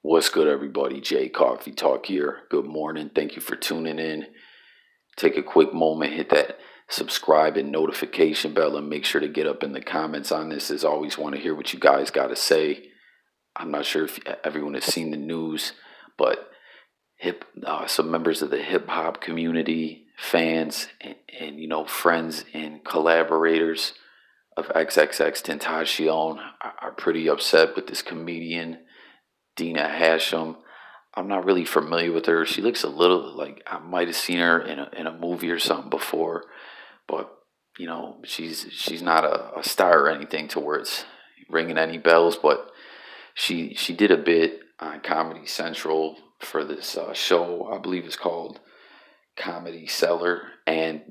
What's good, everybody? Jay Coffee Talk here. Good morning. Thank you for tuning in. Take a quick moment, hit that subscribe and notification bell, and make sure to get up in the comments on this. As always, want to hear what you guys got to say. I'm not sure if everyone has seen the news, but some members of the hip hop community, fans, and friends and collaborators of Xxxtentacion are pretty upset with this comedian, Dina Hashem. I'm not really familiar with her. She looks a little like I might have seen her in a movie or something before, but she's not a star or anything to where it's ringing any bells. But she did a bit on Comedy Central for this show. I believe it's called Comedy Cellar, and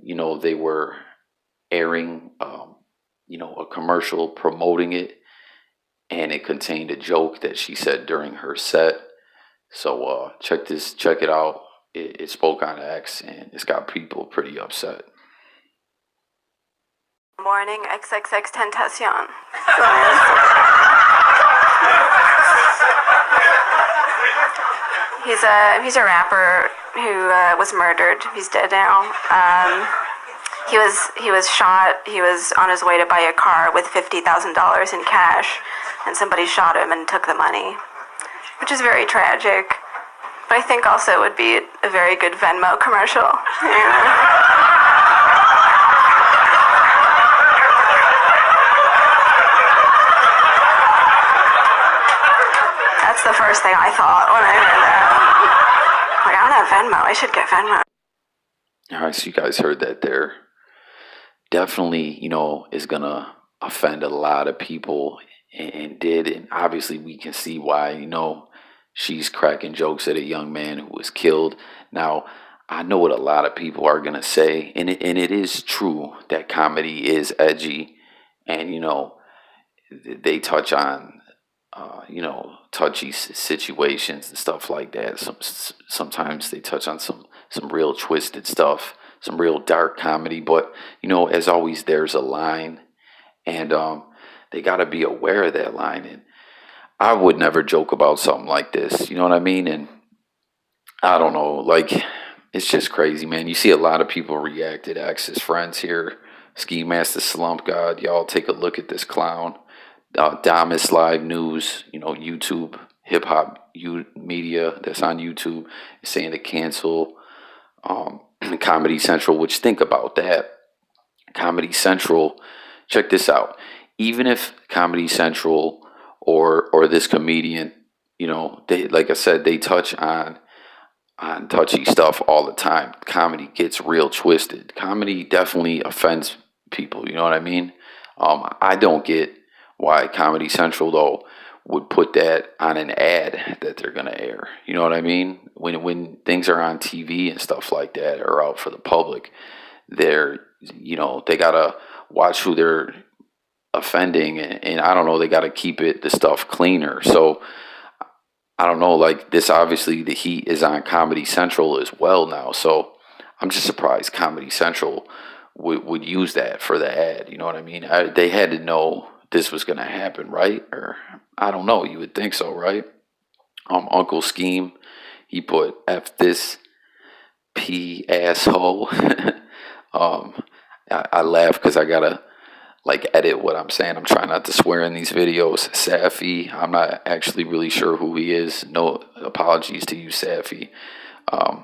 they were airing a commercial promoting it, and it contained a joke that she said during her set. So check it out. It spoke on X, and it's got people pretty upset. Morning, Xxxtentacion. He's a rapper who was murdered. He's dead now. He was shot. He was on his way to buy a car with $50,000 in cash, and somebody shot him and took the money, which is very tragic. But I think also it would be a very good Venmo commercial. That's the first thing I thought when I heard that. Like, I don't have Venmo. I should get Venmo. All right, so you guys heard that there. Definitely, is going to offend a lot of people, and did. And obviously we can see why. She's cracking jokes at a young man who was killed. Now, I know what a lot of people are going to say, and it is true that comedy is edgy, and they touch on touchy situations and stuff like that. Sometimes they touch on some real twisted stuff, some real dark comedy. But as always, there's a line, and they got to be aware of that line. And I would never joke about something like this. You know what I mean? And I don't know, like, it's just crazy, man. You see a lot of people react to X's friends here. Ski Master Slump God, y'all take a look at this clown. Damas Live News, YouTube, hip hop media that's on YouTube is saying to cancel Comedy Central, which, think about that. Comedy Central, check this out. Even if Comedy Central or this comedian, they, like I said, they touch on touchy stuff all the time. Comedy gets real twisted. Comedy definitely offends people, you know what I mean? I don't get why Comedy Central, though, would put that on an ad that they're going to air. You know what I mean? When things are on TV and stuff like that or out for the public, they got to watch who they're offending, and I don't know, they got to keep the stuff cleaner. So I don't know, like, this, obviously the heat is on Comedy Central as well now. So I'm just surprised Comedy Central would use that for the ad. You know what I mean? They had to know this was going to happen, right? Or I don't know, you would think so, right? Uncle Scheme, he put F this P asshole. I laugh because I gotta edit what I'm saying. I'm trying not to swear in these videos. Safi, I'm not actually really sure who he is. No apologies to you, Safi.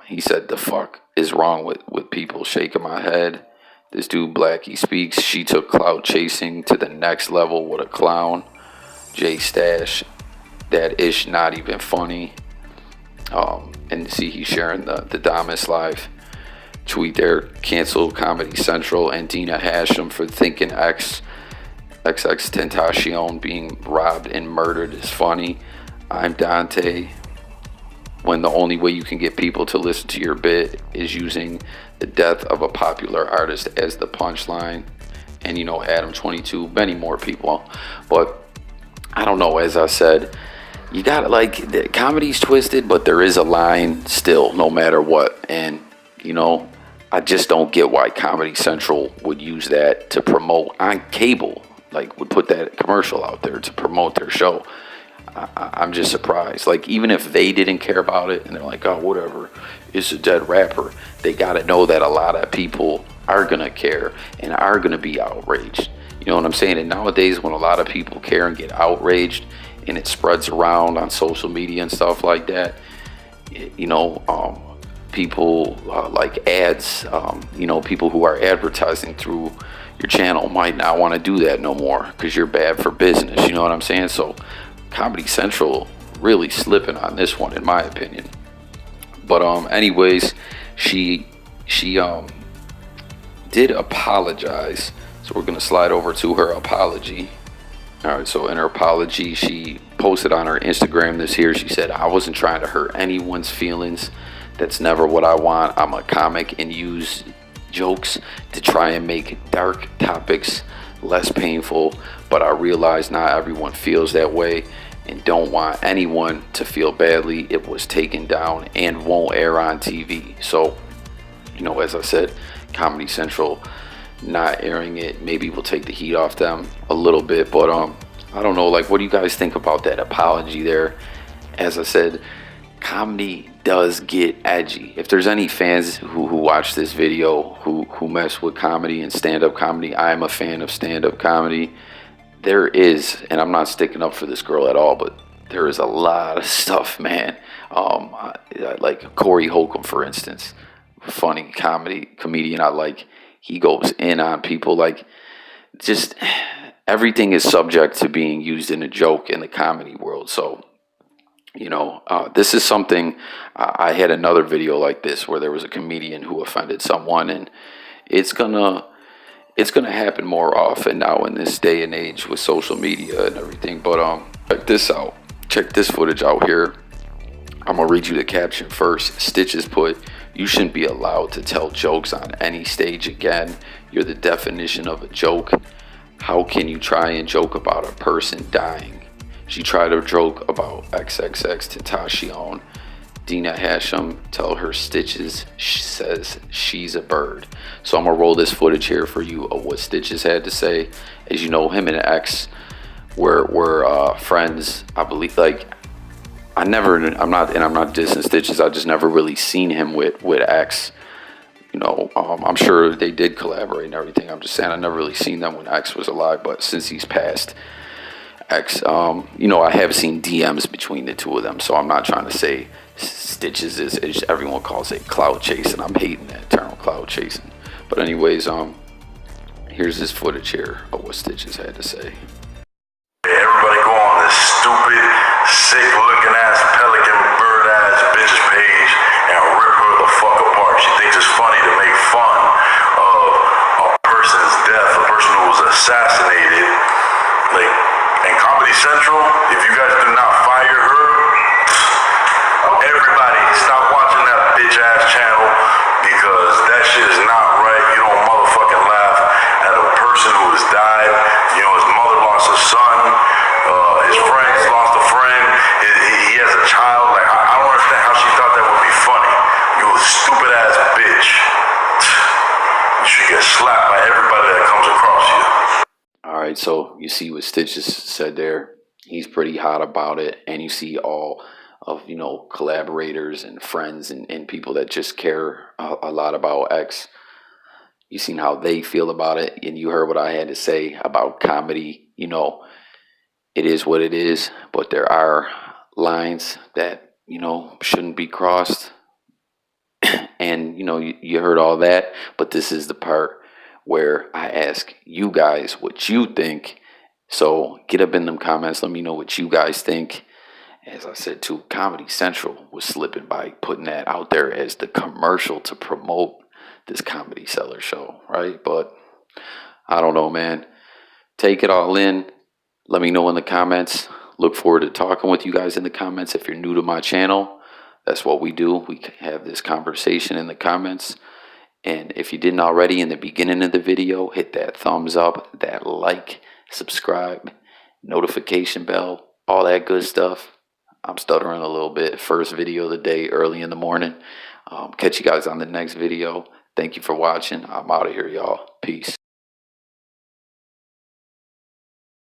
He said, the fuck is wrong with people? Shaking my head. This dude, Blackie Speaks, she took clout chasing to the next level. What a clown. J Stash, that ish not even funny. And see, he's sharing the Damas Live tweet there. Cancel Comedy Central and Dina Hashem for thinking Xxxtentacion being robbed and murdered is funny. I'm Dante. When the only way you can get people to listen to your bit is using the death of a popular artist as the punchline. And Adam 22, many more people. But I don't know, as I said, you got the comedy's twisted, but there is a line still, no matter what. And I just don't get why Comedy Central would use that to promote on cable, would put that commercial out there to promote their show. I'm just surprised. Like, even if they didn't care about it and they're like, oh, whatever, it's a dead rapper, they got to know that a lot of people are going to care and are going to be outraged. You know what I'm saying? And nowadays, when a lot of people care and get outraged and it spreads around on social media and stuff like that, you know, people like ads, you know, people who are advertising through your channel might not want to do that no more because you're bad for business. You know what I'm saying? So Comedy Central really slipping on this one, in my opinion. But anyways, she did apologize. So we're gonna slide over to her apology. All right, so in her apology, she posted on her Instagram this here. She said, I wasn't trying to hurt anyone's feelings. That's never what I want. I'm a comic and use jokes to try and make dark topics less painful, but I realize not everyone feels that way and don't want anyone to feel badly. It was taken down and won't air on TV. So, you know, as I said, Comedy Central not airing it maybe will take the heat off them a little bit, but I don't know, like, what do you guys think about that apology there? As I said, comedy does get edgy. If there's any fans who watch this video who mess with comedy and stand-up comedy, I'm a fan of stand-up comedy. There is, and I'm not sticking up for this girl at all, but there is a lot of stuff, man. Like Corey Holcomb, for instance, funny comedian. I like, he goes in on people. Like, just everything is subject to being used in a joke in the comedy world. So, you know, this is something, I had another video like this where there was a comedian who offended someone, and it's gonna happen more often now in this day and age with social media and everything. But check this out. Check this footage out here. I'm gonna read you the caption first. Stitches put, you shouldn't be allowed to tell jokes on any stage again. You're the definition of a joke. How can you try and joke about a person dying? She tried to joke about Has Xxxtentacion. Dina Hashem, tell her Stitches says she's a bird. So I'm gonna roll this footage here for you of what Stitches had to say. As you know, him and X were friends, I believe. Like, I'm not dissing Stitches. I just never really seen him with X. You know, I'm sure they did collaborate and everything. I'm just saying I never really seen them when X was alive. But since he's passed, X, you know, I have seen DMs between the two of them. So I'm not trying to say Stitches is everyone calls it cloud chasing. I'm hating that term, cloud chasing. But anyways, here's this footage here of what Stitches had to say. Everybody go on this stupid, sick-looking ass pelican bird ass bitch's page and rip her the fuck apart. She thinks it's funny to make fun of a person's death, a person who was assassinated. Like, and Comedy Central, if you guys do not fire her, everybody stop watching that bitch ass channel, because that shit is not right. You don't motherfucking laugh at a person who has died. You know, his mother lost a son, his friends lost a friend, he has a child. Like, I don't understand how she thought that would be funny. You stupid ass bitch. You should get slapped by everybody that comes across you. All right, so you see what Stitches said there. He's pretty hot about it, and you see all of, you know, collaborators and friends and people that just care a lot about X. You seen how they feel about it, and you heard what I had to say about comedy. You know, it is what it is, but there are lines that, you know, shouldn't be crossed. And, you know, you heard all that, but this is the part where I ask you guys what you think. So get up in them comments, let me know what you guys think. As I said too, Comedy Central was slipping by putting that out there as the commercial to promote this Comedy Cellar show, right? But I don't know, man. Take it all in. Let me know in the comments. Look forward to talking with you guys in the comments. If you're new to my channel, that's what we do. We have this conversation in the comments. And if you didn't already in the beginning of the video, hit that thumbs up, that like, subscribe, notification bell, all that good stuff. I'm stuttering a little bit. First video of the day, early in the morning. Catch you guys on the next video. Thank you for watching. I'm out of here, y'all. Peace.